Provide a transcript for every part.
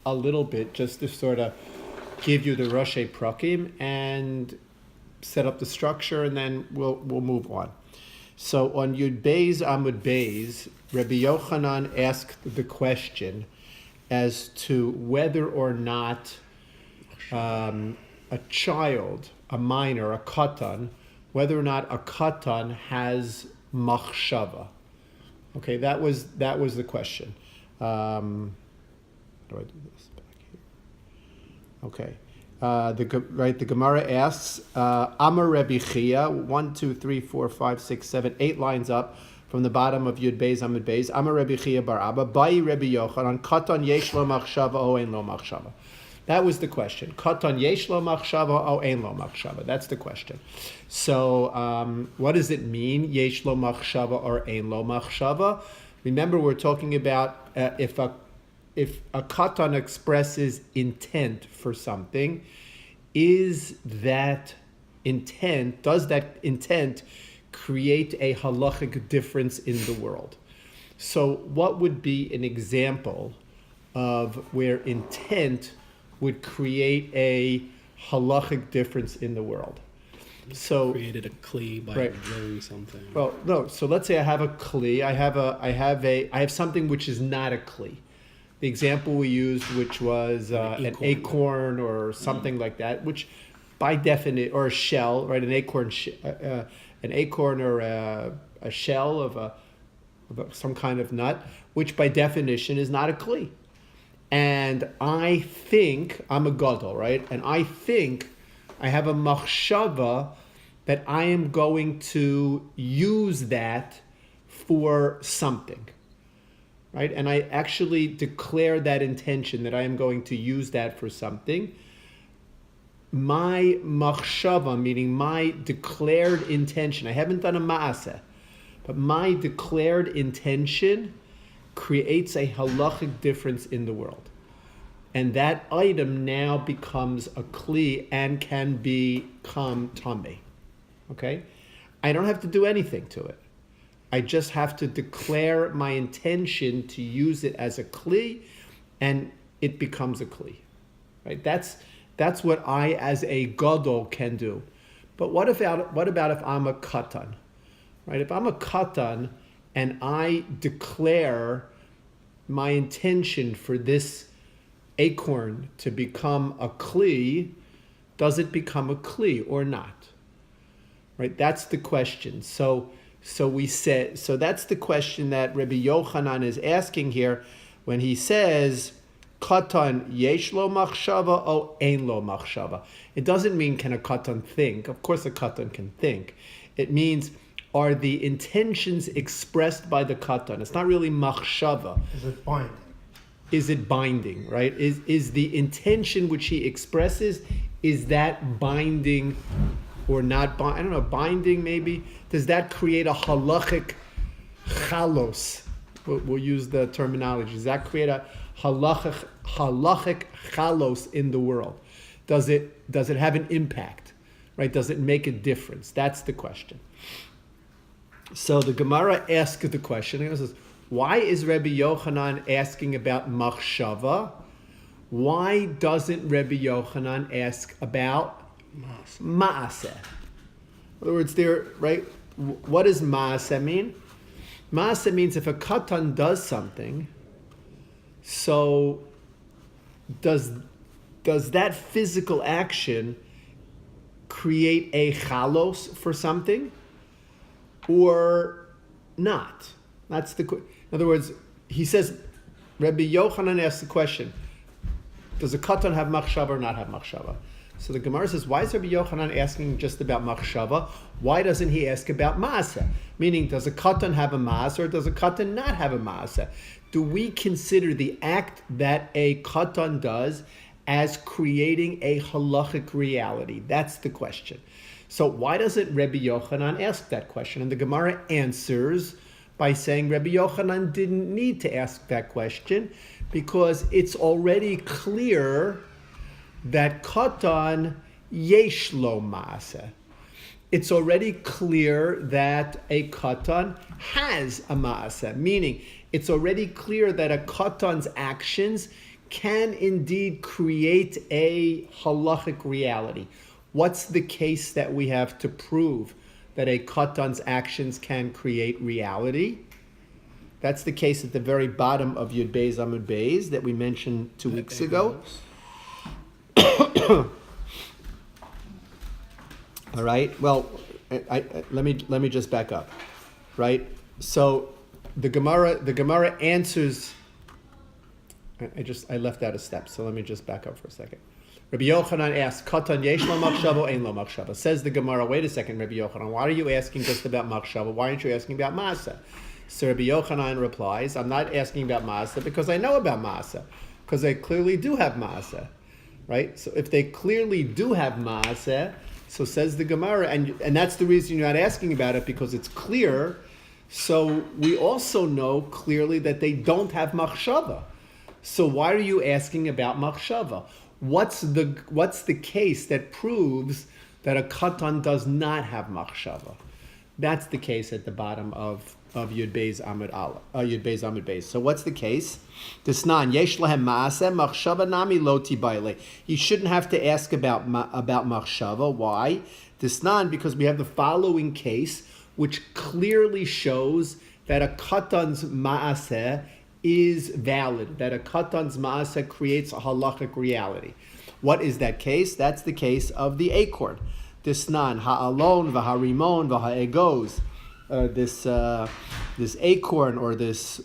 a little bit just to sort of give you the Roshei Prakim and set up the structure, and then we'll move on. So on Yud Beis Amud Beis, Rabbi Yochanan asked the question as to whether or not a child, a minor, a katan, whether or not a katan has machshava. Okay, that was the question. How do I do this back here? Okay. The Gemara asks, Amar Rebbe Chia, 1, 2, 3, 4, 5, 6, 7, 8 lines up from the bottom of Yud Beis Amud Beis. Amar Rebbe Chia bar Abba, Bai Rebbe Yochanan, Katan yesh lo machshava o ein lo machshava. That was the question. Katan yesh lo machshava o ein lo machshava. That's the question. So, what does it mean, yesh lo machshava or ein lo machshava? Remember, we're talking about if a katan expresses intent for something, does that intent create a halachic difference in the world? So what would be an example of where intent would create a halachic difference in the world? So created a kli by doing something. Well, no. So let's say I have a kli. I have something which is not a kli. The example we used, which was an acorn or something like that, which by definition, or a shell, right? An acorn or a shell of some kind of nut, which by definition is not a kli. And I think I'm a gadol, right? And I think I have a machshava that I am going to use that for something. Right? And I actually declare that intention that I am going to use that for something. My machshava, meaning my declared intention, I haven't done a ma'aseh, but my declared intention creates a halachic difference in the world. And that item now becomes a kli and can become tameh. Okay? I don't have to do anything to it. I just have to declare my intention to use it as a kli, and it becomes a kli. Right? That's what I, as a gadol, can do. But what about if I'm a katan? Right? If I'm a katan and I declare my intention for this acorn to become a kli, does it become a kli or not? Right? That's the question. So that's the question that Rabbi Yochanan is asking here when he says, Katan yesh lo machshava o ein lo machshava. It doesn't mean can a katan think. Of course a katan can think. It means, are the intentions expressed by the katan? It's not really machshava. Is it binding, right? Is the intention which he expresses, is that binding or not binding? I don't know, binding maybe? Does that create a halachic chalos? We'll use the terminology. Does that create a halachic chalos in the world? Does it have an impact? Right? Does it make a difference? That's the question. So the Gemara asks the question. It says, why is Rabbi Yochanan asking about machshava? Why doesn't Rabbi Yochanan ask about ma'aseh? In other words, right? What does ma'aseh mean? Ma'aseh means if a katan does something, so does that physical action create a chalos for something or not? That's the. In other words, he says, Rabbi Yochanan asks the question: does a katan have machshava or not have machshava? So the Gemara says, why is Rabbi Yochanan asking just about machshava? Why doesn't he ask about maaseh? Meaning, does a katan have a maaseh or does a katan not have a maaseh? Do we consider the act that a katan does as creating a halachic reality? That's the question. So why doesn't Rabbi Yochanan ask that question? And the Gemara answers by saying Rabbi Yochanan didn't need to ask that question because it's already clear that katan yesh lo maaseh. It's already clear that a katan has a maaseh, meaning it's already clear that a katan's actions can indeed create a halachic reality. What's the case that we have to prove that a katan's actions can create reality? That's the case at the very bottom of Yud Beis Amud Beis that we mentioned 2 weeks ago. All right. Well, let me just back up. Right. So the Gemara answers. I left out a step. So let me just back up for a second. Rabbi Yochanan asks, "Katan yesh lo machshava, ein lo machshava." Says the Gemara, "Wait a second, Rabbi Yochanan. Why are you asking just about machshava? Why aren't you asking about maaseh?" So Rabbi Yochanan replies, "I'm not asking about maaseh because I know about maaseh, because they clearly do have maaseh, right? So if they clearly do have maaseh, so says the Gemara, and that's the reason you're not asking about it, because it's clear. So we also know clearly that they don't have machshava. So why are you asking about machshava? What's the case that proves that a katan does not have machshava?" That's the case at the bottom of Yud Beis Amud Beis. So what's the case? Disnan yesh lahem maaseh machshava nami lo tibayle. You shouldn't have to ask about machshava. Why? Disnan, because we have the following case, which clearly shows that a katan's maaseh is valid, that a katan's maaseh creates a halachic reality. What is that case? That's the case of the acorn. Disnan ha'alon v'harimon v'ha'egos. This acorn or this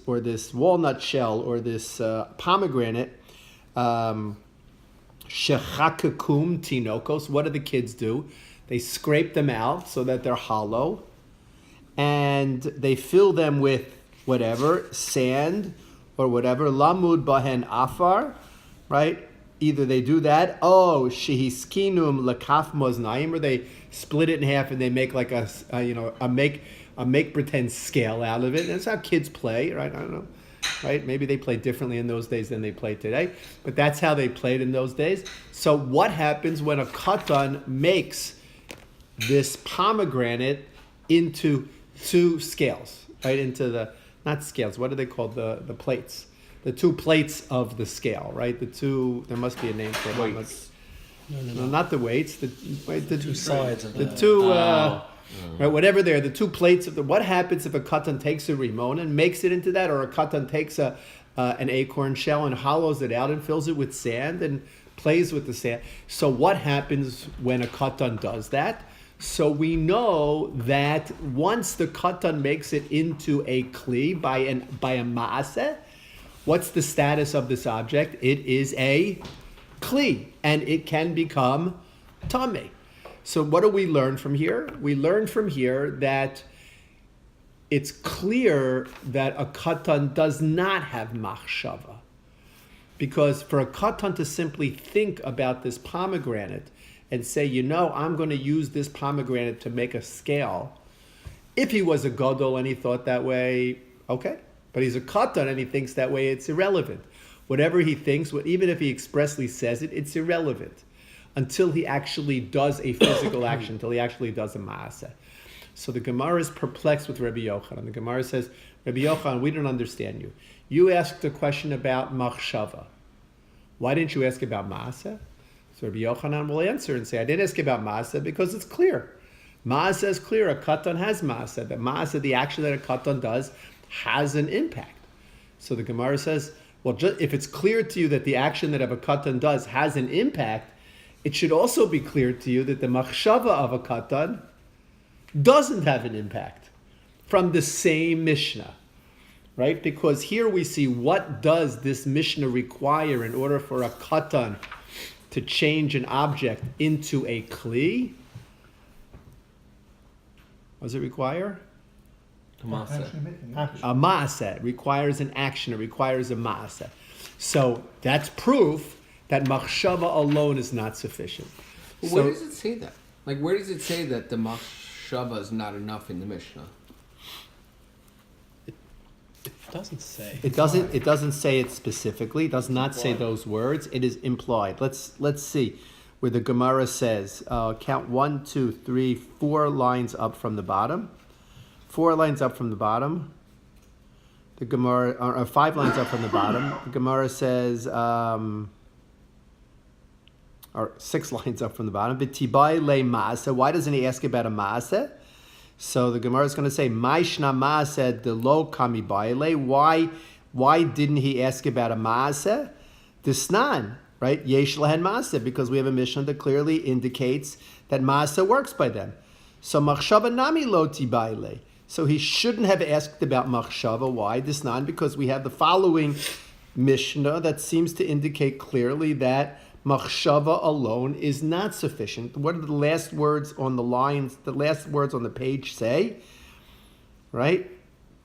walnut shell or this pomegranate, shechakakum tinokos. What do the kids do? They scrape them out so that they're hollow, and they fill them with whatever, sand or whatever. Lamud bahen afar, right? Either they do that, shehiskinum lakaf moznaim, or they split it in half and they make like a make pretend scale out of it. And that's how kids play, right? I don't know, right? Maybe they play differently in those days than they play today, but that's how they played in those days. So what happens when a katan makes this pomegranate into two scales, right? Into the, not scales, what are they called? The plates. The two plates of the scale, right? The two, there must be a name for it. Weights. No, not the weights. The two sides of the two, right? Whatever they're, the two plates of the. What happens if a katan takes a rimon and makes it into that, or a katan takes an acorn shell and hollows it out and fills it with sand and plays with the sand? So what happens when a katan does that? So we know that once the katan makes it into a kli by a maaseh, what's the status of this object? It is a kli, and it can become tameh. So what do we learn from here? We learn from here that it's clear that a katan does not have machshava. Because for a katan to simply think about this pomegranate and say, I'm going to use this pomegranate to make a scale, if he was a gadol and he thought that way, okay. But he's a katan and he thinks that way, it's irrelevant. Whatever he thinks, even if he expressly says it, it's irrelevant until he actually does a physical action, until he actually does a maaseh. So the Gemara is perplexed with Rabbi Yochanan. The Gemara says, Rabbi Yochanan, we don't understand you. You asked a question about machshava. Why didn't you ask about maaseh? So Rabbi Yochanan will answer and say, I didn't ask about maaseh because it's clear. Maaseh is clear. A katan has maaseh. The maaseh, the action that a katan does, has an impact. So the Gemara says, well, if it's clear to you that the action that a katan does has an impact, it should also be clear to you that the machshava of a katan doesn't have an impact from the same Mishnah, right? Because here we see what does this Mishnah require in order for a katan to change an object into a kli. What does it require? A maaseh. It requires an action. It requires a maaseh. So that's proof that machshava alone is not sufficient. Well, where does it say that? Like, where does it say that the machshava is not enough in the Mishnah? It doesn't say. It doesn't say it specifically. It does not say those words. It is implied. Let's see where the Gemara says. Count 1, 2, 3, 4 lines up from the bottom. 4 lines up from the bottom. The Gemara, or 5 lines up from the bottom, the Gemara says, or 6 lines up from the bottom, B'tibai le maaseh. Why doesn't he ask about a maaseh? So the Gemara is going to say, Maishna maaseh de lo kami baile. Why didn't he ask about a maaseh? Disnan, right? Yesh lahen maaseh, because we have a mission that clearly indicates that maaseh works by them. So machshava nami lo tibaile. So he shouldn't have asked about machshava. Why? Disnan, because we have the following Mishnah that seems to indicate clearly that machshava alone is not sufficient. What are the last words on the lines, the last words on the page say? Right?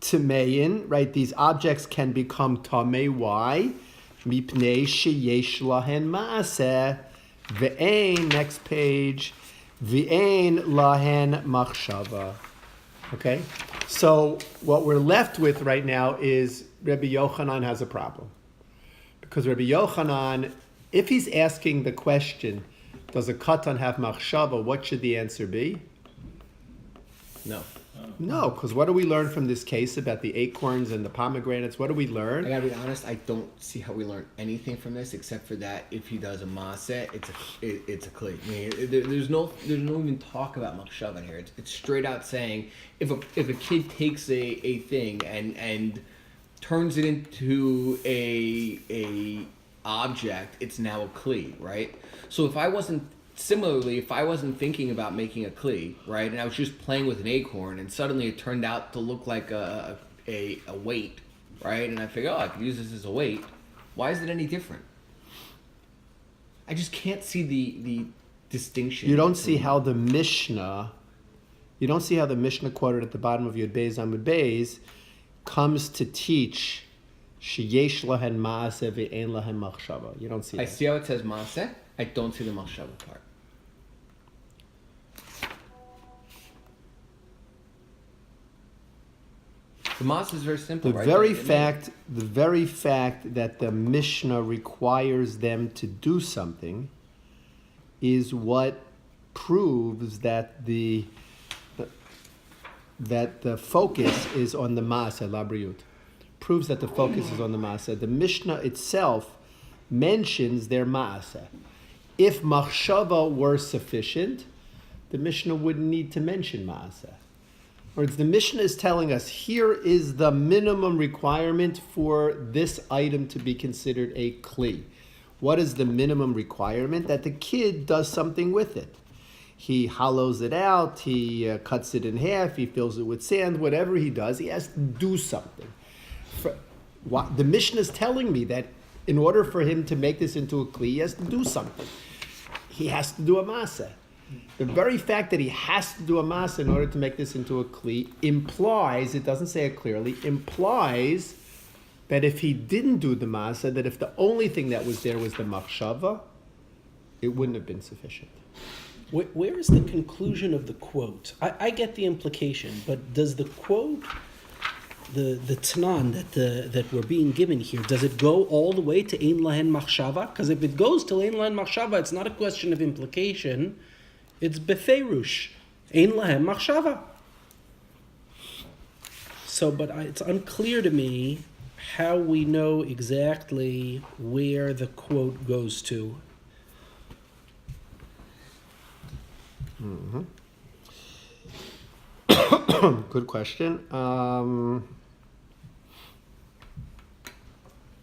Tamein, right? These objects can become tamei. Why? Mipnei sheyesh lahen maaseh. Ve'ein, next page. Ve'ein lahen machshava. Okay? So what we're left with right now is Rabbi Yochanan has a problem. Because Rabbi Yochanan, if he's asking the question, does a katan have machshava, what should the answer be? No. No, because what do we learn from this case about the acorns and the pomegranates? What do we learn? I gotta be honest, I don't see how we learn anything from this except for that if he does a maaseh, it's a kli. I mean, there's no even talk about machshava here. It's straight out saying if a kid takes a thing and turns it into a object, it's now a kli, right? So if I wasn't thinking about making a kli, right, and I was just playing with an acorn, and suddenly it turned out to look like a weight, right, and I figure, I could use this as a weight, why is it any different? I just can't see the distinction. You don't see how the Mishnah quoted at the bottom of Yud Beis Amud Beis comes to teach sheyesh lahen maaseh ve'ein lahen machshava. You don't see that. I see how it says maaseh. I don't see the machshava part. The maaseh is very simple, The right? very fact that the Mishnah requires them to do something is what proves that the focus is on the maaseh, labriyut. Proves that the focus is on the maaseh. The Mishnah itself mentions their maaseh. If machshava were sufficient, the Mishnah wouldn't need to mention maaseh. In other words, the Mishnah is telling us here is the minimum requirement for this item to be considered a kli. What is the minimum requirement? That the kid does something with it. He hollows it out, he cuts it in half, he fills it with sand, whatever he does, he has to do something. The Mishnah is telling me that in order for him to make this into a kli, he has to do something. He has to do a maaseh. The very fact that he has to do a maaseh in order to make this into a kli implies, it doesn't say it clearly, implies that if he didn't do the maaseh, that if the only thing that was there was the machshava, it wouldn't have been sufficient. Where is the conclusion of the quote? I get the implication, but does the quote, the tanan that we're being given here, does it go all the way to ein lahen machshava? Because if it goes to ein lahen machshava, it's not a question of implication. It's beferush, ein lahem machshava. So, but it's unclear to me how we know exactly where the quote goes to. Mm-hmm. Good question.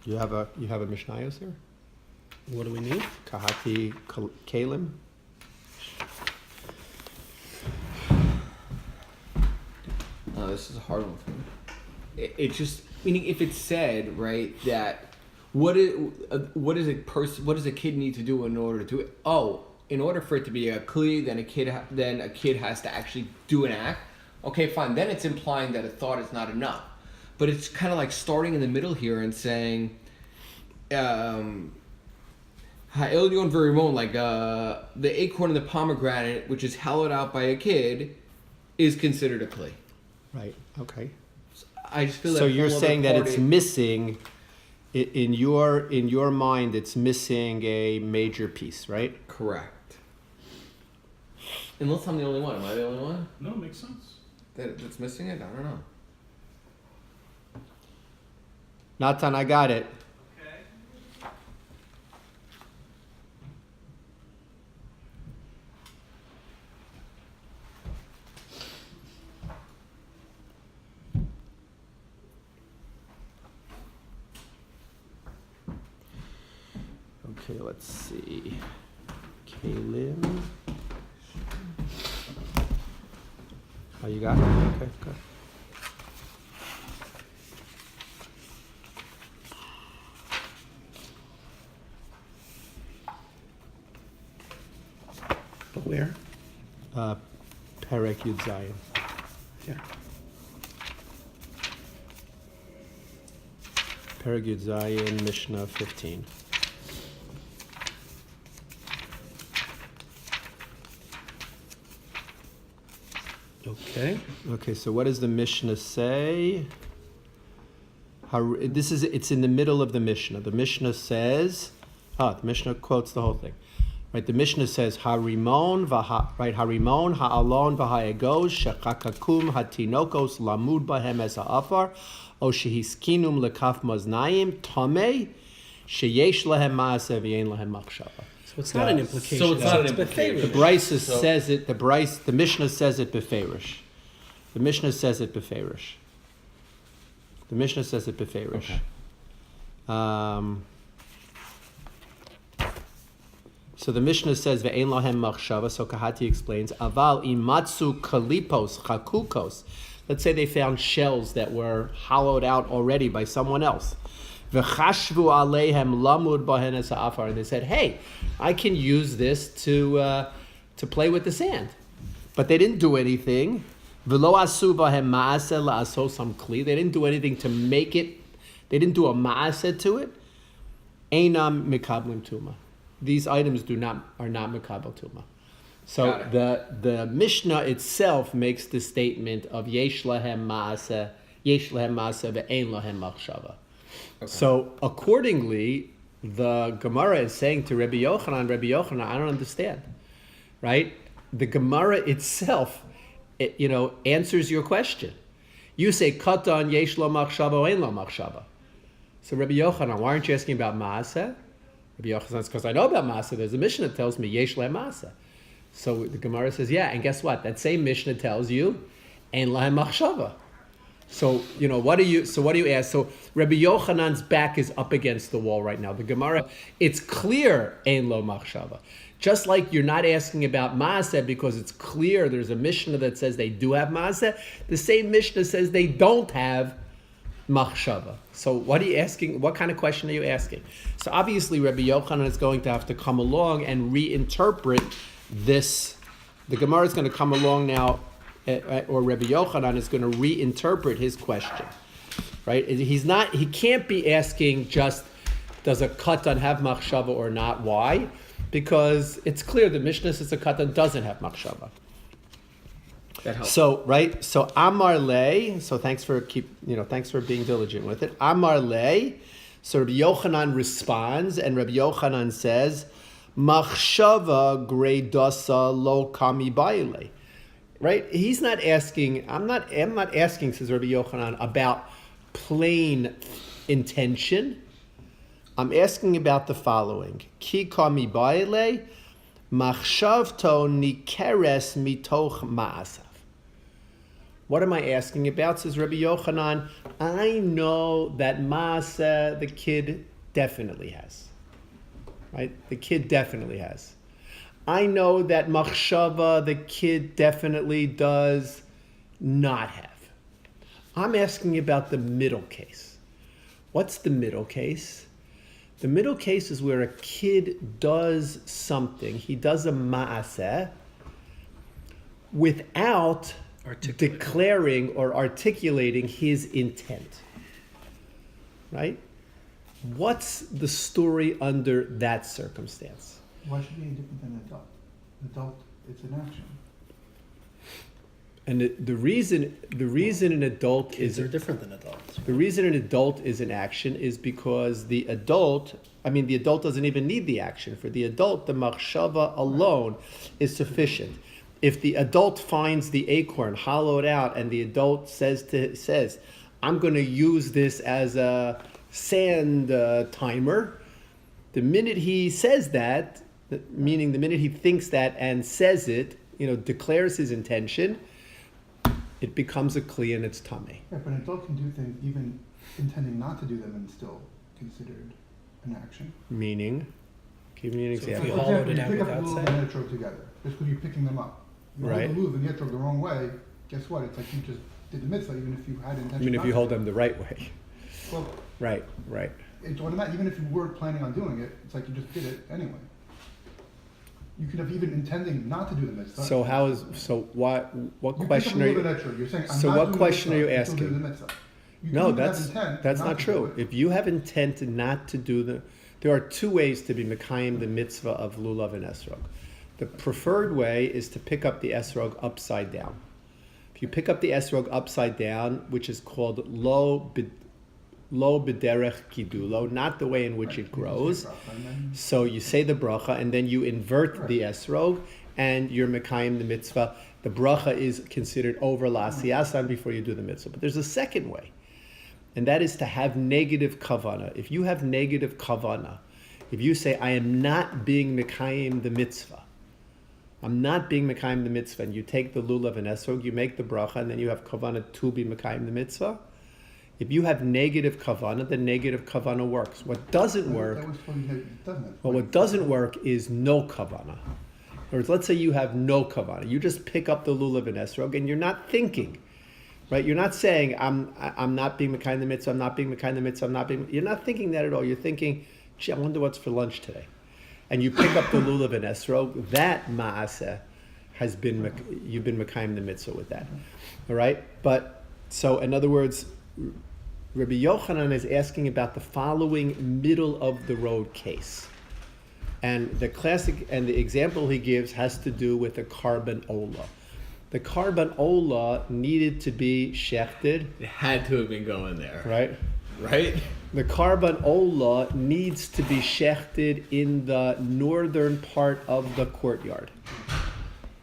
You have a Mishnayos here? What do we need? Kahati Kalim. Oh, this is a hard one for me. It's just meaning if it said right that what is a kid need to do in order to do it? Oh, in order for it to be a kli, then a kid has to actually do an act. Okay, fine. Then it's implying that a thought is not enough. But it's kind of like starting in the middle here and saying, ha'elyon verimon, like the acorn and the pomegranate, which is hollowed out by a kid, is considered a kli. Right. Okay. I just feel So you're saying that it's missing, in your mind, it's missing a major piece, right? Correct. Unless I'm the only one. Am I the only one No, it makes sense. that's missing it? I don't know. Natan, I got it. Okay, let's see. Kalim. Oh, you got it? Okay, good. But where? Perek Yud Zayin. Here. Perek Yud Zayin, Mishnah 15. Okay. Okay, so what does the Mishnah say? It's in the middle of the Mishnah. The Mishnah says, the Mishnah quotes the whole thing. Right, the Mishnah says, Harimon, Harimon, Ha'alon, V'ha'egos, Shechakakum, Hatinokos, Lamud Bahem Es Ha'afar, O Shehiskinum Lekaf Maznayim, Tomei, Sheyesh Lehem Ma'aseh V'yein Lehem Machshava. So it's not an implication. So it's not an beferish. The Brisa says it. The Mishnah says it beferish. The Mishnah says it beferish. The Mishnah says it beferish. Okay. So the Mishnah says ve'ein lahem machshava. So Kahati explains aval imatsu kalipos chakukos. Let's say they found shells that were hollowed out already by someone else. V'chashvu aleihem lamud bahen es ha'afar. And they said, hey, I can use this to play with the sand. But they didn't do anything. V'lo asu bahem ma'aseh la'asos sam kli. They didn't do anything to make it. They didn't do a ma'aseh to it. Einam mikablim tuma. These items are not mikabel tuma. So the Mishnah itself makes the statement of yesh lahem ma'aseh ve'ein lahem machshava. So accordingly, the Gemara is saying to Rabbi Yochanan, I don't understand, right? The Gemara itself, answers your question. You say katan yesh lo machshava ein lo machshava. So Rabbi Yochanan, why aren't you asking about maaseh? Rabbi Yochanan says, because I know about maaseh. There's a Mishnah that tells me yesh le maaseh. So the Gemara says, yeah, and guess what? That same Mishnah tells you ein lahem machshava. So, what do you ask? So Rabbi Yochanan's back is up against the wall right now. The Gemara, it's clear, ein lo machshava. Just like you're not asking about maaseh because it's clear there's a Mishnah that says they do have maaseh, the same Mishnah says they don't have machshava. So what are you asking? What kind of question are you asking? So obviously Rabbi Yochanan is going to have to come along and reinterpret this. The Gemara is going to come along now, or Rabbi Yochanan is going to reinterpret his question, right? He can't be asking just, does a katan have machshava or not? Why? Because it's clear the Mishnah says a katan doesn't have machshava. That helps. So Amar Le, so thanks for being diligent with it. Amar Le, so Rabbi Yochanan responds, and Rabbi Yochanan says, Machshava gredasa lo kami baile. Right? He's not asking, I'm not asking, says Rabbi Yochanan, about plain intention. I'm asking about the following. Ki kami baile, machshavto nikeres mitoch ma'asav. What am I asking about, says Rabbi Yochanan? I know that ma'aseh, the kid definitely has. Right? The kid definitely has. I know that machshava, the kid definitely does not have. I'm asking about the middle case. What's the middle case? The middle case is where a kid does something. He does a ma'aseh without declaring or articulating his intent. Right? What's the story under that circumstance? Why should it be any different than an adult? Adult, it's an action. And the reason an adult Kids are different than adults. The reason an adult is an action is because the adult doesn't even need the action. For the adult, the machshava alone is sufficient. If the adult finds the acorn hollowed out and the adult says, I'm going to use this as a sand timer. The minute he says that, meaning the minute he thinks that and says it, declares his intention, it becomes a kli and it's tameh. Yeah, but an adult can do things even intending not to do them and still considered an action. Meaning, give me an So if example. you For hollowed example, it you out pick up the without lulav saying. and etrog together, just because you're picking them up. You Right. hold the lulav and the etrog the wrong way, guess what? It's like you just did the mitzvah, even if you had intention. Even if not you to. hold them the right way. Well, Right. it's automatic. Even if you weren't planning on doing it, it's like you just did it anyway. You could have even intending not to do the mitzvah. So what You question pick are up the lulav you? and etrog, you're saying, I'm So not what doing the question are you mitzvah until asking? do the mitzvah. You can No, even have that's intent not to do true. it. If you have intent not to do there are two ways to be mekayim the mitzvah of lulav and esrog. The preferred way is to pick up the esrog upside down. If you pick up the esrog upside down, which is called lo b'derech kidulo, not the way in which it grows. So you say the bracha and then you invert the esrog and you're mekayim the mitzvah. The bracha is considered over la'asiyasan before you do the mitzvah. But there's a second way, and that is to have negative kavana. If you have negative kavana, if you say, I am not being mekayim the mitzvah, I'm not being mekayim the mitzvah, and you take the lulav and esrog, you make the bracha, and then you have kavana to be mekayim the mitzvah. If you have negative kavana, then negative kavana works. What doesn't work, That was what you said, doesn't it? well, what doesn't work is no kavana. In other words, let's say you have no kavana. You just pick up the lulav and esrog, and you're not thinking, right? You're not saying, I'm not being mekayim the mitzvah, I'm not being mekayim the mitzvah, you're not thinking that at all. You're thinking, gee, I wonder what's for lunch today. And you pick up the lulav and esrog, that ma'aseh has been, you've been mekayim the mitzvah with that. All right? But, so in other words, Rabbi Yochanan is asking about the following middle of the road case. And the example he gives has to do with the carbon ola. The carbon ola needed to be shechted, It had to have been going there, right? right? The carbon ola needs to be shechted in the northern part of the courtyard,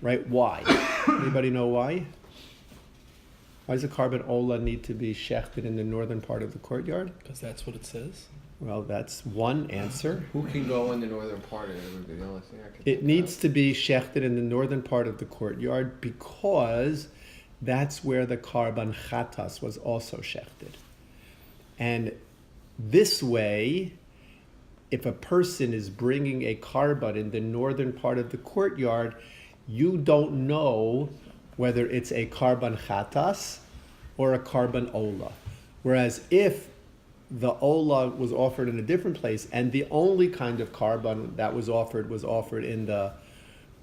right? Why? Anybody know why? Why does the carbon ola need to be shechted in the northern part of the courtyard? Because that's what it says. Well, that's one answer. Who can go in the northern part of it? Would be the only thing I can. It needs to be shechted in the northern part of the courtyard because that's where the carbon chatas was also shechted. And this way, if a person is bringing a carbon in the northern part of the courtyard, you don't know whether it's a carbon chatas or a carbon ola. Whereas if the ola was offered in a different place, and the only kind of carbon that was offered in the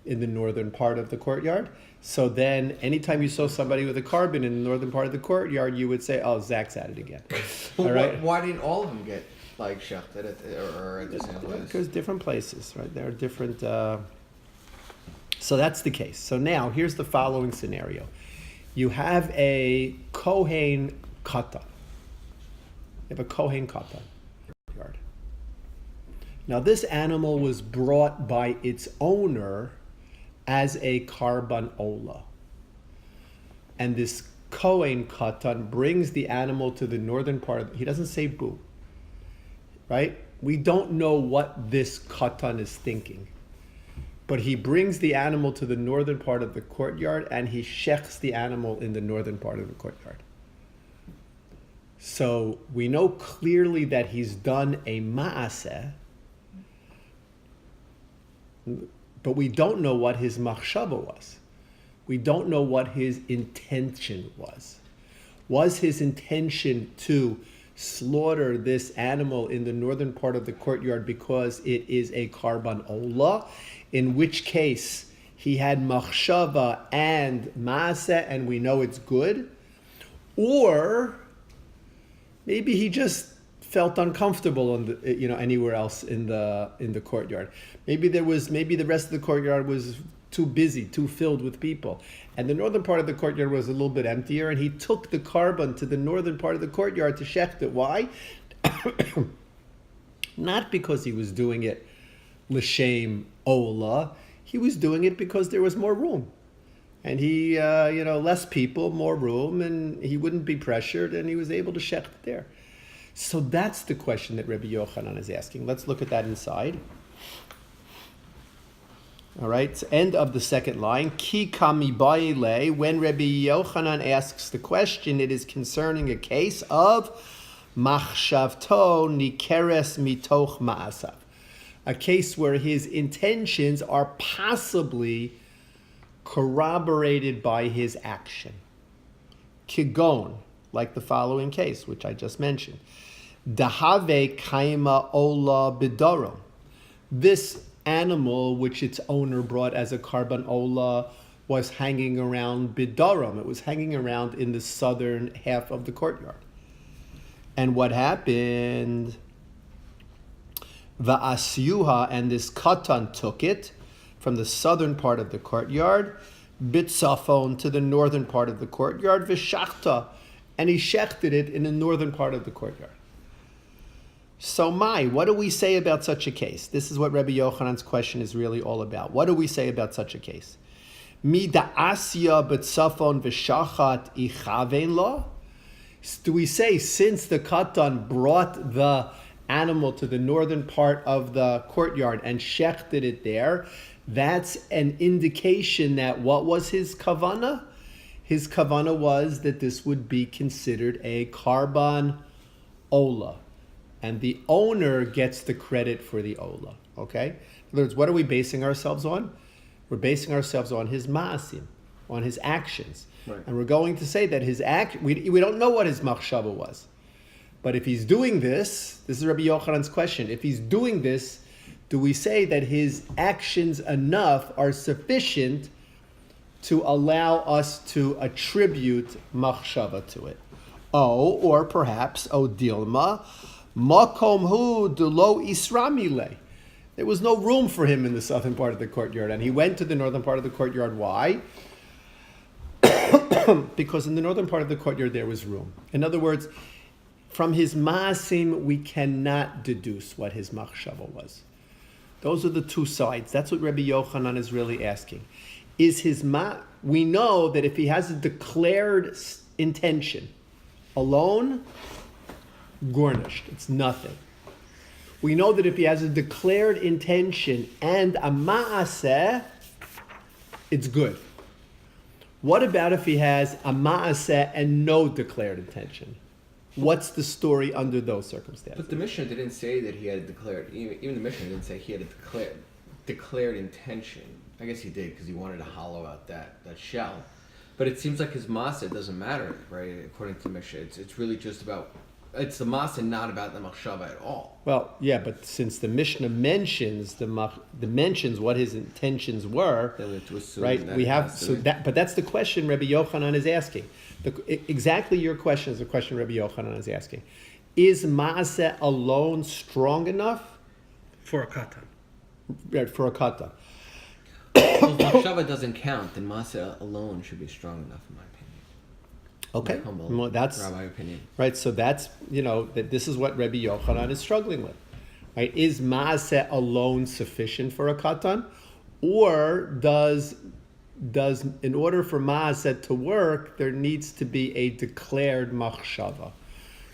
northern part of the courtyard. So then, anytime you saw somebody with a carbon in the northern part of the courtyard, you would say, "Oh, Zach's at it again." Well, All right, why didn't all of them get like shechted or at the same place? because different places, right? There are different. So that's the case. So now here's the following scenario: you have a kohen katan. You have a kohen katan. Now this animal was brought by its owner as a carbon ola. And this kohen katan brings the animal to the northern part. He doesn't say boo, right? We don't know what this katan is thinking. But he brings the animal to the northern part of the courtyard and he shechs the animal in the northern part of the courtyard. So we know clearly that he's done a ma'aseh, but we don't know what his machshava was. We don't know what his intention was. Was his intention to slaughter this animal in the northern part of the courtyard because it is a carbon ola, in which case he had machshava and maaseh and we know it's good? Or maybe he just felt uncomfortable anywhere else in the courtyard. Maybe the rest of the courtyard was too busy, too filled with people. And the northern part of the courtyard was a little bit emptier, and he took the carbon to the northern part of the courtyard to shecht it. Why? Not because he was doing it l'shem ola. He was doing it because there was more room. And he, less people, more room, and he wouldn't be pressured, and he was able to shecht it there. So that's the question that Rabbi Yochanan is asking. Let's look at that inside. All right, it's end of the second line. Ki kami baile. When Rabbi Yochanan asks the question, it is concerning a case of machshavto nikeres mitoch ma'asav. A case where his intentions are possibly corroborated by his action. Kigon, like the following case, which I just mentioned. Dahave kaima ola bidorom. This animal, which its owner brought as a karban ola, was hanging around bidorom. It was hanging around in the southern half of the courtyard. And what happened? Va'asyuha, and this katan took it from the southern part of the courtyard, bitzafon, to the northern part of the courtyard, v'shachta, and he shechted it in the northern part of the courtyard. So what do we say about such a case? This is what Rabbi Yochanan's question is really all about. What do we say about such a case? Mi da'asya bitzafon v'shachat ichavein lo? Do we say, since the katan brought the animal to the northern part of the courtyard and shechted it there, that's an indication that what was his kavana? His kavana was that this would be considered a karban ola. And the owner gets the credit for the ola. Okay? In other words, what are we basing ourselves on? We're basing ourselves on his ma'asim, on his actions. Right. And we're going to say that his we don't know what his machshava was. But if he's doing this is Rabbi Yochanan's question. If he's doing this, do we say that his actions enough are sufficient to allow us to attribute machshava to it? Or perhaps, dilma, makom hu dulo isramile. There was no room for him in the southern part of the courtyard, and he went to the northern part of the courtyard. Why? Because in the northern part of the courtyard there was room. In other words, from his ma'asim we cannot deduce what his machshava was. Those are the two sides. That's what Rabbi Yochanan is really asking. We know that if he has a declared intention alone, garnished, it's nothing. We know that if he has a declared intention and a ma'aseh, it's good. What about if he has a ma'aseh and no declared intention? What's the story under those circumstances? But the Mishnah didn't say that he had a declared. Even the Mishnah didn't say he had a declared intention. I guess he did because he wanted to hollow out that shell. But it seems like his masa doesn't matter, right? According to the Mishnah, it's really just about. It's the masa, not about the machshava at all. Well, yeah, but since the Mishnah mentions mentions what his intentions were, Then we have to assume right? that We it have has to so be. that, but that's the question Rabbi Yochanan is asking. Exactly your question is the question Rabbi Yochanan is asking. Is maaseh alone strong enough For a katan. for a katan? Well, if machshava doesn't count, then masa alone should be strong enough, in my opinion. Okay, My humble well, that's rabbi opinion. right. So that's that this is what Rabbi Yochanan is struggling with. Right? Is maaseh alone sufficient for a katan, or does in order for maaseh to work, there needs to be a declared machshava?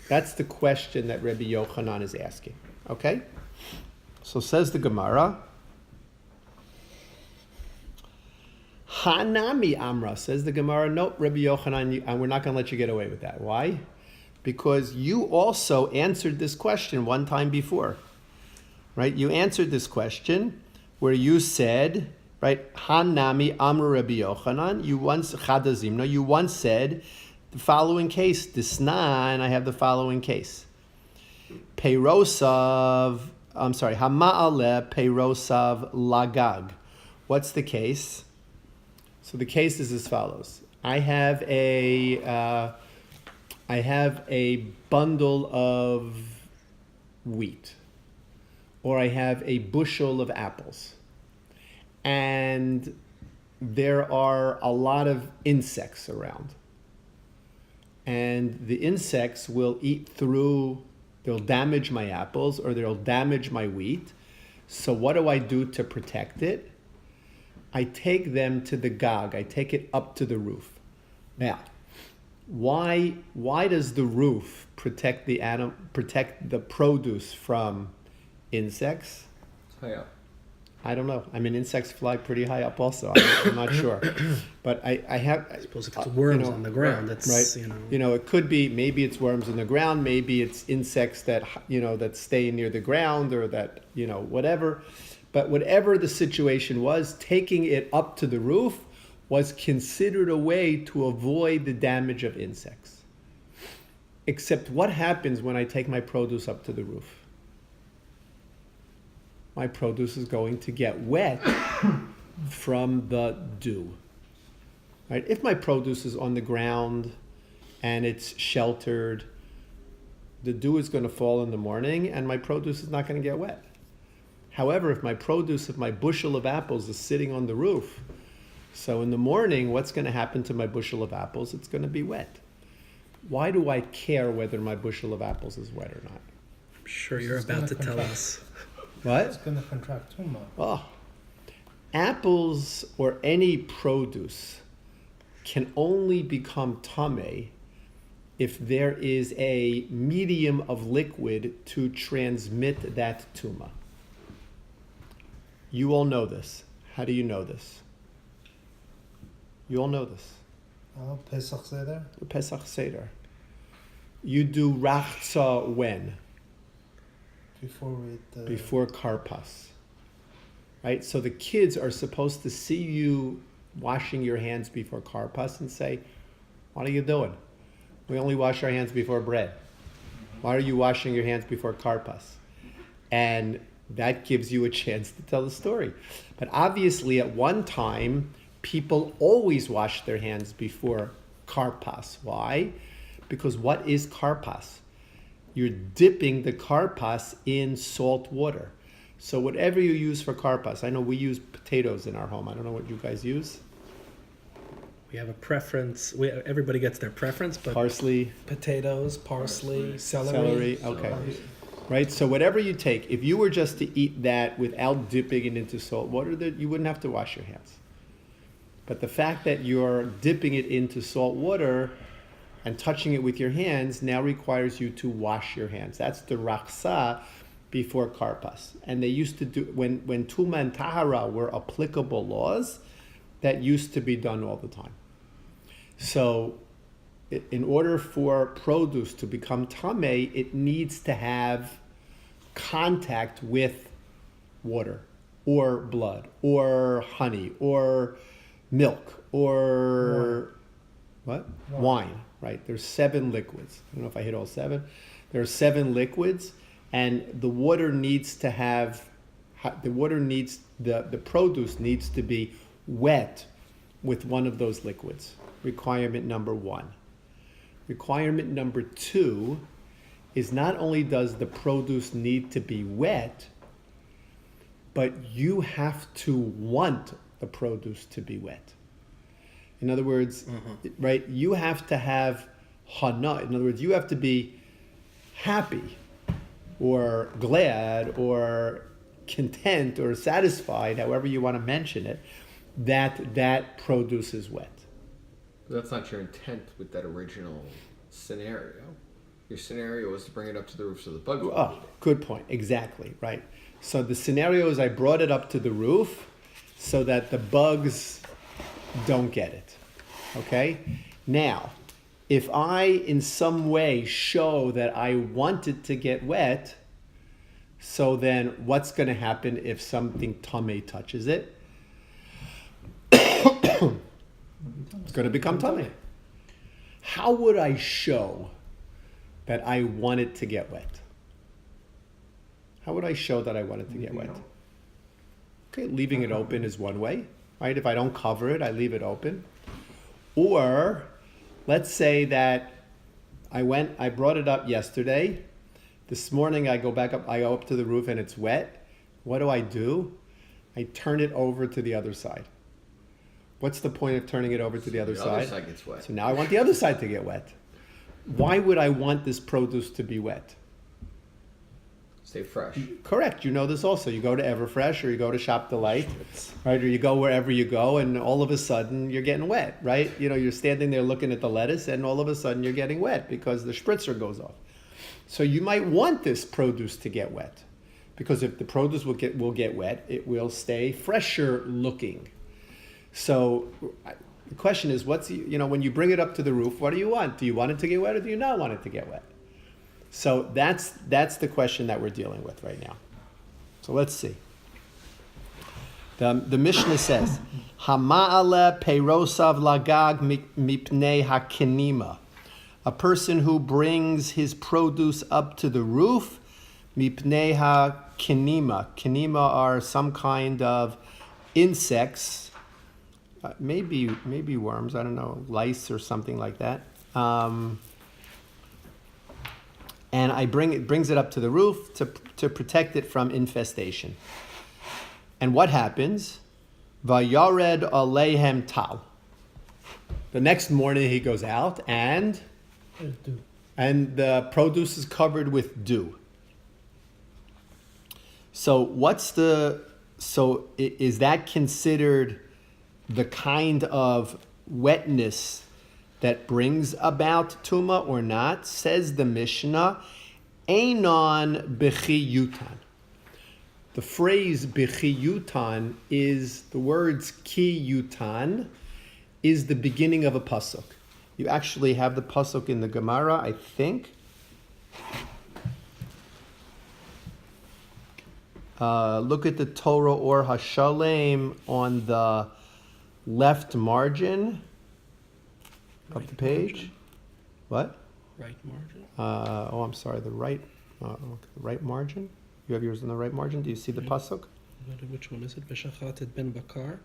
That's the question that Rabbi Yochanan is asking. Okay, so says the Gemara. Hanami Amra, says the Gemara. Nope, Rabbi Yochanan, we're not going to let you get away with that. Why? Because you also answered this question one time before, right? You answered this question where you said, right? Hanami Amra Rabbi Yochanan. You once said the following case. Disna, and I have the following case. Hama'ale Peirosav Lagag. What's the case? So the case is as follows. I have a bundle of wheat, or I have a bushel of apples, and there are a lot of insects around. And the insects will eat through, they'll damage my apples, or they'll damage my wheat. So what do I do to protect it? I take them to the gag. I take it up to the roof. Now, Why does the roof protect the produce from insects? High up. I don't know. I mean, insects fly pretty high up also. I'm not sure. But I have... I suppose if it's worms on the ground, that's, right. It could be, maybe it's worms in the ground, maybe it's insects that, that stay near the ground or that, whatever. But whatever the situation was, taking it up to the roof was considered a way to avoid the damage of insects. Except what happens when I take my produce up to the roof? My produce is going to get wet from the dew. Right? If my produce is on the ground and it's sheltered, the dew is going to fall in the morning and my produce is not going to get wet. However, if my bushel of apples is sitting on the roof, so in the morning, what's going to happen to my bushel of apples? It's going to be wet. Why do I care whether my bushel of apples is wet or not? I'm sure you're about to tell us. What? It's going to contract tumor. Oh, apples or any produce can only become tameh if there is a medium of liquid to transmit that tumah. You all know this. How do you know this? You all know this. Oh, Pesach Seder? The Pesach Seder. You do rachza when? Before we eat Before karpas. Right? So the kids are supposed to see you washing your hands before karpas and say, what are you doing? We only wash our hands before bread. Why are you washing your hands before karpas? And that gives you a chance to tell the story. But obviously at one time, people always wash their hands before karpas. Why? Because what is karpas? You're dipping the karpas in salt water. So whatever you use for karpas, I know we use potatoes in our home. I don't know what you guys use. We have a preference. Everybody gets their preference, but Parsley. potatoes, parsley, celery. Okay. Right? So whatever you take, if you were just to eat that without dipping it into salt water, you wouldn't have to wash your hands. But the fact that you're dipping it into salt water and touching it with your hands now requires you to wash your hands. That's the rachsa before karpas. And they used to do, when Tuma and Tahara were applicable laws, that used to be done all the time. So in order for produce to become tameh, it needs to have contact with water or blood or honey or milk or what? Wine, right? There's 7 liquids. I don't know if I hit all 7. There are 7 liquids, and the water needs to have, the produce needs to be wet with one of those liquids. Requirement number 1. Requirement number 2 is not only does the produce need to be wet, but you have to want the produce to be wet. In other words, right, you have to have hana. In other words, you have to be happy or glad or content or satisfied, however you want to mention it, that produce is wet. But that's not your intent with that original scenario. Your scenario was to bring it up to the roof so the bugs would eat it. Good point. Exactly, right. So the scenario is I brought it up to the roof so that the bugs don't get it. Okay? Now, if I in some way show that I want it to get wet, so then what's going to happen if something tameh touches it? It's going to become tameh. How would I show that I want it to get wet? How would I show that I want it to get wet? Okay, leaving it open is one way, right? If I don't cover it, I leave it open. Or let's say that I brought it up yesterday. This morning I go up to the roof and it's wet. What do? I turn it over to the other side. What's the point of turning it over to the other side? The other side gets wet. So now I want the other side to get wet. Why would I want this produce to be wet? Stay fresh. Correct. You know this also. You go to Everfresh or you go to Shop Delight, right? Or you go wherever you go, and all of a sudden you're getting wet, right? You know, you're standing there looking at the lettuce, and all of a sudden you're getting wet because the spritzer goes off. So you might want this produce to get wet, because if the produce will get wet, it will stay fresher looking. So the question is, when you bring it up to the roof, what do you want? Do you want it to get wet or do you not want it to get wet? So that's the question that we're dealing with right now. So let's see. The Mishnah says, Hama'ale peirosav lagag mipnei hakinima. A person who brings his produce up to the roof, mipnei hakinima. Kinima are some kind of insects, maybe worms, I don't know, lice or something like that. And brings it up to the roof to protect it from infestation. And what happens? Vayared aleihem tal. The next morning he goes out and the produce is covered with dew. So is that considered the kind of wetness that brings about tuma or not? Says the Mishnah, Einon b'chiyutan. The phrase b'chiyutan is the words kiyutan is the beginning of a pasuk. You actually have the pasuk in the Gemara, I think. Look at the Torah or Hashalem on the left margin of the page. Margin. What? Right margin. I'm sorry. The right margin. You have yours in the right margin. Do you see the pasuk? Which one is it? B'shachat ben bakar.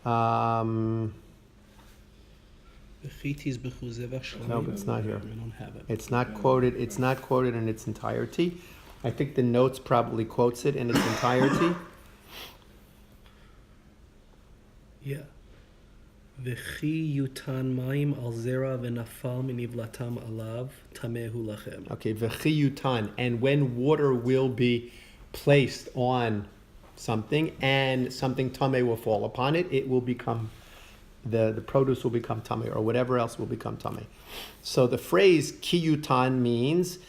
No, but it's not here. I don't have it. It's not quoted. It's not quoted in its entirety. I think the notes probably quotes it in its entirety. Yeah. V'chi yutan ma'im al zera v'nafal minivlatam alav tamehu lachem. Okay, v'chiyutan, and when water will be placed on something and something tameh will fall upon it, it will become, the produce will become tameh, or whatever else will become tameh. So the phrase kiyutan means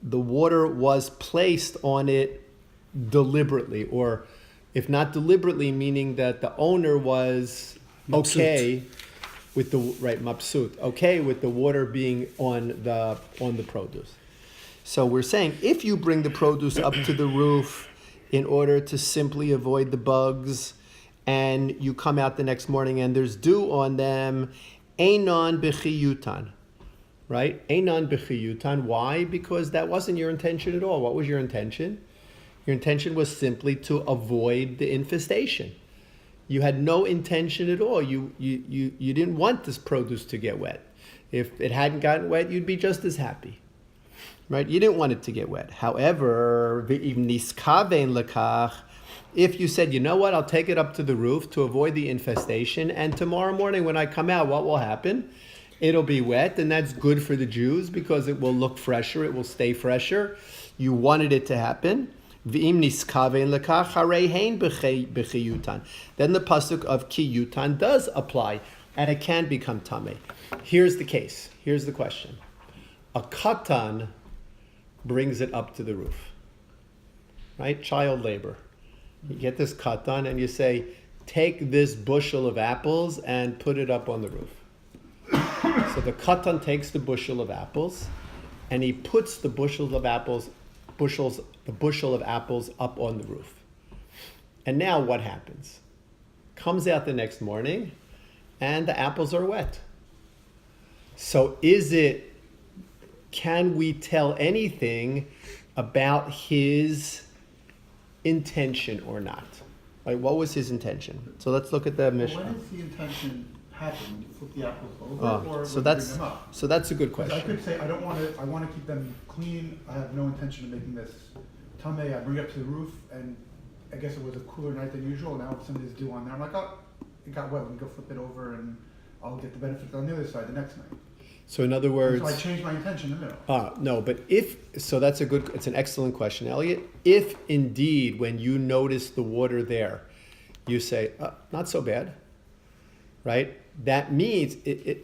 the water was placed on it deliberately, or if not deliberately, meaning that the owner was okay with okay with the water being on the produce. So we're saying if you bring the produce up to the roof in order to simply avoid the bugs, and you come out the next morning and there's dew on them, einon b'chiyutan, right? Einon b'chiyutan. Why? Because that wasn't your intention at all. What was your intention? Your intention was simply to avoid the infestation. You had no intention at all. You didn't want this produce to get wet. If it hadn't gotten wet, you'd be just as happy, right? You didn't want it to get wet. However, if you said, you know what, I'll take it up to the roof to avoid the infestation, and tomorrow morning when I come out, what will happen? It'll be wet, and that's good for the Jews because it will look fresher, it will stay fresher. You wanted it to happen. Then the pasuk of kiyutan does apply, and it can become tameh. Here's the case. Here's the question. A katan brings it up to the roof, right? Child labor. You get this katan and you say, take this bushel of apples and put it up on the roof. So the katan takes the bushel of apples and he puts the bushel of apples up on the roof. And now what happens? Comes out the next morning and the apples are wet. So can we tell anything about his intention or not? Like, what was his intention? So let's look at the Mishnah. When does the intention happen? When you flip the apples over, or so when that's you bring them up? so that's a good 'Cause question. I could say I want to keep them clean. I have no intention of making this tameh. I bring it up to the roof, and I guess it was a cooler night than usual. Now somebody's dew on there. I'm like, oh, it got wet. Let me go flip it over, and I'll get the benefit on the other side the next night. So in other words, So I changed my intention in the middle. no, but it's an excellent question, Elliot. If indeed, when you notice the water there, you say, not so bad, right? That means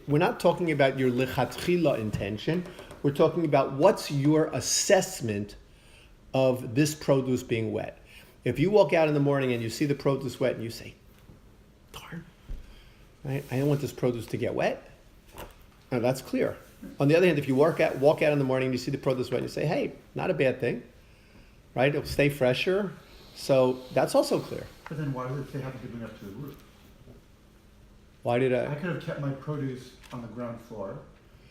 we're not talking about your lichatchila intention. We're talking about what's your assessment of this produce being wet. If you walk out in the morning and you see the produce wet and you say, darn, right? I don't want this produce to get wet. Now that's clear. On the other hand, if you walk out in the morning and you see the produce wet and you say, hey, not a bad thing, right? It'll stay fresher. So that's also clear. But then why would they have to bring it up to the roof? Why did I could have kept my produce on the ground floor.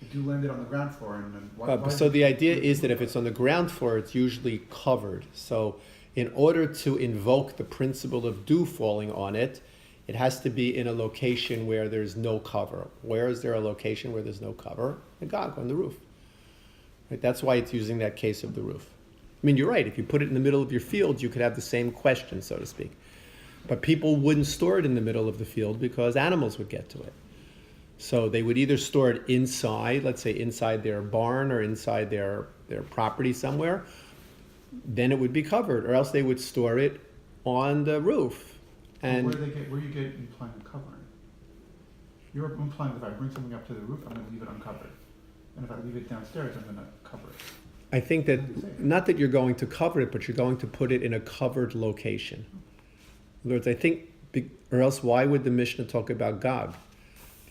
It do landed on the ground floor, and then why so the idea is that if it's on the ground floor, it's usually covered. So in order to invoke the principle of dew falling on it, it has to be in a location where there's no cover. Where is there a location where there's no cover? The gog, on the roof. Right? That's why it's using that case of the roof. I mean, you're right. If you put it in the middle of your field, you could have the same question, so to speak. But people wouldn't store it in the middle of the field because animals would get to it. So they would either store it inside, let's say inside their barn or inside their property somewhere, then it would be covered, or else they would store it on the roof. And where you get implying a covering? You're implying that if I bring something up to the roof, I'm going to leave it uncovered. And if I leave it downstairs, I'm going to cover it. I think that, not that you're going to cover it, but you're going to put it in a covered location. In other words, I think, or else why would the Mishnah talk about Gog?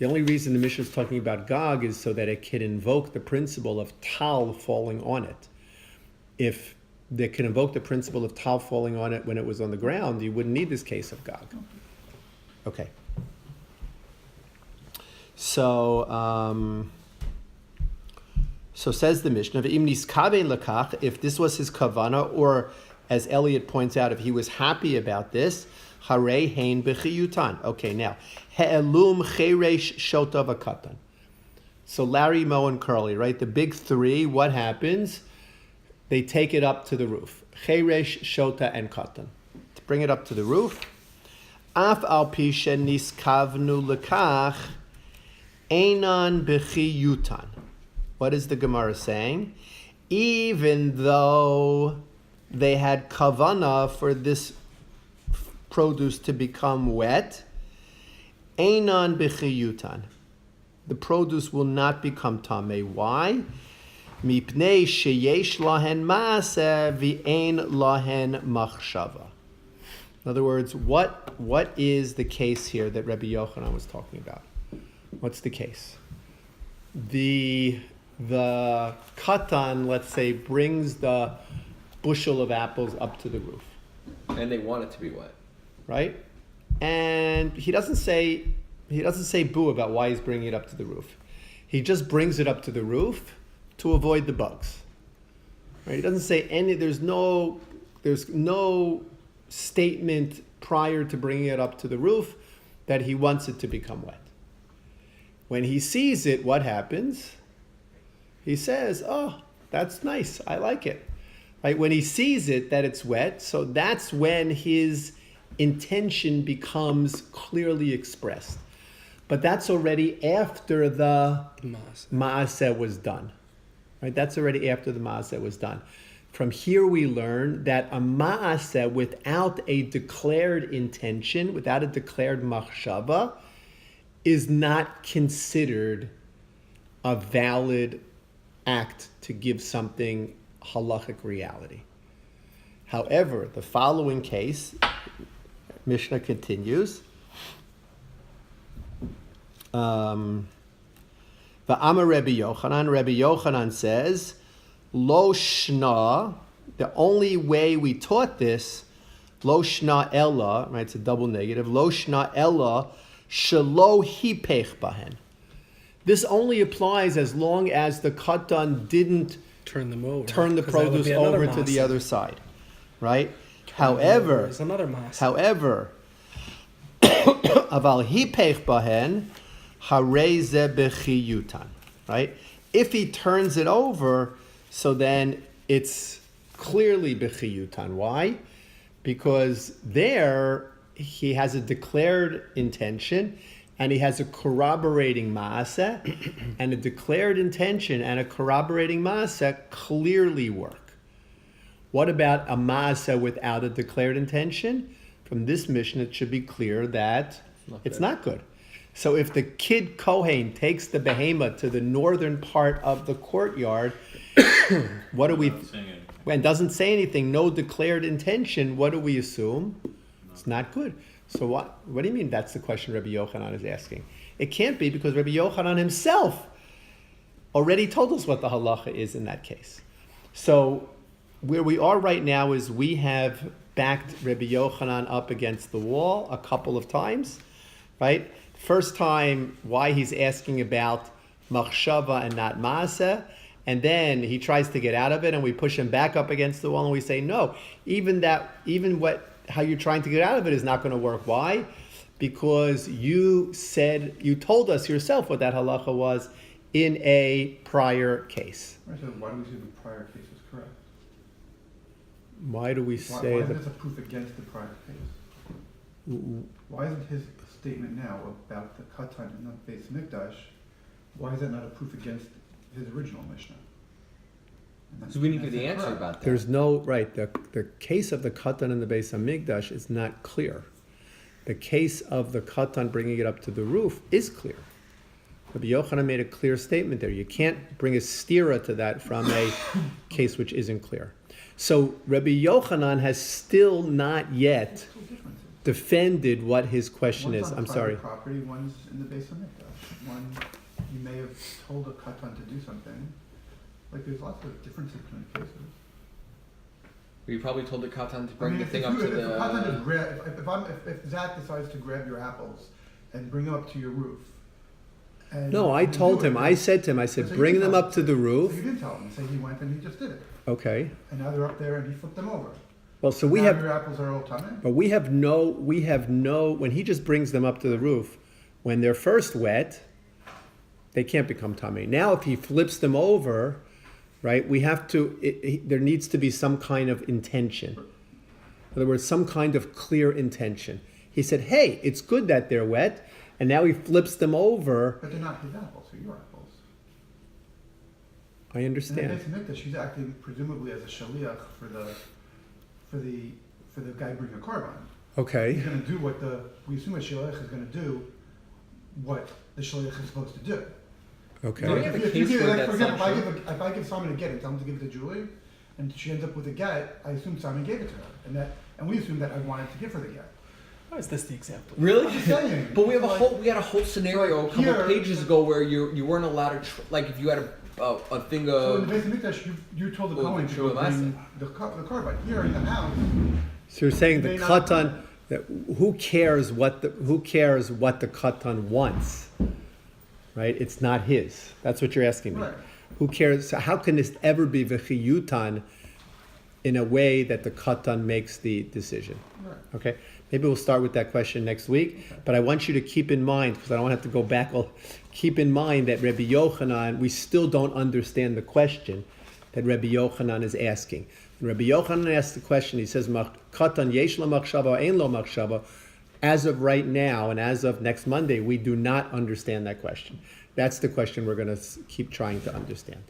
The only reason the Mishnah is talking about Gog is so that it can invoke the principle of tal falling on it. If they can invoke the principle of tal falling on it when it was on the ground, you wouldn't need this case of Gog. Okay. So says the Mishnah, if this was his kavana, or as Elliot points out, if he was happy about this, harei hein b'chiyutan. Okay, now, he'elum cheresh shota v'katan. So Larry, Moe, and Curly, right? The big three, what happens? They take it up to the roof. Cheresh, shota, and katan. To bring it up to the roof. Af al pi sheniskavnu lekach, einan b'chiyutan. What is the Gemara saying? Even though they had kavana for this produce to become wet, einan b'chiyutan. The produce will not become tameh. Why? Mipnei sheyesh lahen maaseh v'ein lahen machshava. In other words, what is the case here that Rabbi Yochanan was talking about? What's the case? The katan, let's say, brings the bushel of apples up to the roof. And they want it to be wet. Right? And he doesn't say boo about why he's bringing it up to the roof. He just brings it up to the roof to avoid the bugs. Right? He doesn't say there's no statement prior to bringing it up to the roof that he wants it to become wet. When he sees it, what happens? He says, oh, that's nice. I like it. Right? When he sees it, that it's wet, so that's when his intention becomes clearly expressed. But that's already after the maaseh was done. Right? That's already after the maaseh was done. From here we learn that a maaseh without a declared intention, without a declared machshava, is not considered a valid act to give something halachic reality. However, the following case, Mishnah continues. Va'amar Rabbi Yochanan says, Lo shna, the only way we taught this, Lo shna ella, right, it's a double negative, Lo shna ella, shelo hipech bahen. This only applies as long as the katan didn't Turn them over. turn the 'cause that would produce be another over to the maaseh. other side, right? However, it's another maaseh. However, aval hipech bahen, harei ze bechiyutan, right? If he turns it over, so then it's clearly bechiyutan. Why? Because there he has a declared intention, and he has a corroborating maaseh, and a declared intention and a corroborating maaseh clearly work. What about a maaseh without a declared intention? From this mission, it should be clear that it's not good. So if the kid Kohen takes the behemoth to the northern part of the courtyard, what do we, and doesn't say anything, no declared intention, what do we assume? It's not good. So what do you mean that's the question Rabbi Yochanan is asking? It can't be, because Rabbi Yochanan himself already told us what the halacha is in that case. So where we are right now is we have backed Rabbi Yochanan up against the wall a couple of times, right? First time, why he's asking about machshava and not maaseh, and then he tries to get out of it, and we push him back up against the wall, and we say, no, how you're trying to get out of it is not going to work. Why? Because you told us yourself what that halacha was in a prior case. Right, so why do we say the prior case is correct? Why do we say why is a proof against the prior case? Why isn't his statement now about the katan in the Beis Mikdash, why is that not a proof against his original Mishnah? So we didn't give the answer about that. There's no, right, the case of the katan in the Beis HaMikdash is not clear. The case of the katan bringing it up to the roof is clear. Rabbi Yochanan made a clear statement there. You can't bring a stira to that from a case which isn't clear. So Rabbi Yochanan has still not yet defended what his question One's is. on I'm private sorry. property, one's in the Beis HaMikdash. One, you may have told a katan to do something. Like, there's lots of differences between cases. You probably told the katan to bring the thing up to the. If Zach decides to grab your apples and bring them up to your roof. No, I told him. I said to him, I said, bring them up to the So roof. you didn't tell him. So he went and he just did it. Okay. And now they're up there and he flipped them over. Well, so Now your apples are all tummy. but we have no, when he just brings them up to the roof, when they're first wet, they can't become tummy. Now, if he flips them over, right, we have to, there needs to be some kind of intention. In other words, some kind of clear intention. He said, hey, it's good that they're wet, and now he flips them over. But they're not his apples, they're your apples. I And understand. in Mikdash, she's acting presumably as a shaliach for the guy bringing a korban. Okay. He's going to do we assume a shaliach is going to do what the shaliach is supposed to do. Okay. Do we have a If you case give, where like, for that's example, not if I give Simon a get and tell him to give it to Julie, and she ends up with a get, I assume Simon gave it to her, and we assume that I wanted to give her the get. Why is this the example? Really? I'm just saying. But we have Like, we had a whole scenario a couple here- pages ago where you weren't allowed to like if you had a thing So in of the Beis Mikdash, you told the Well, Kohen to sure, go bring the korban. Here in the house, So you're saying the May not- katan, who cares what the katan wants, right? It's not his. That's what you're asking me. Right. Who cares? So how can this ever be v'chiyutan in a way that the katan makes the decision? right. Okay, maybe we'll start with that question next week. But I want you to keep in mind, because I don't have to go back. Keep in mind that Rabbi Yochanan, we still don't understand the question that Rabbi Yochanan is asking. When Rabbi Yochanan asks the question, he says, "Katan yesh lo machshava, ein lo machshava." As of right now, and as of next Monday, we do not understand that question. That's the question we're going to keep trying to understand.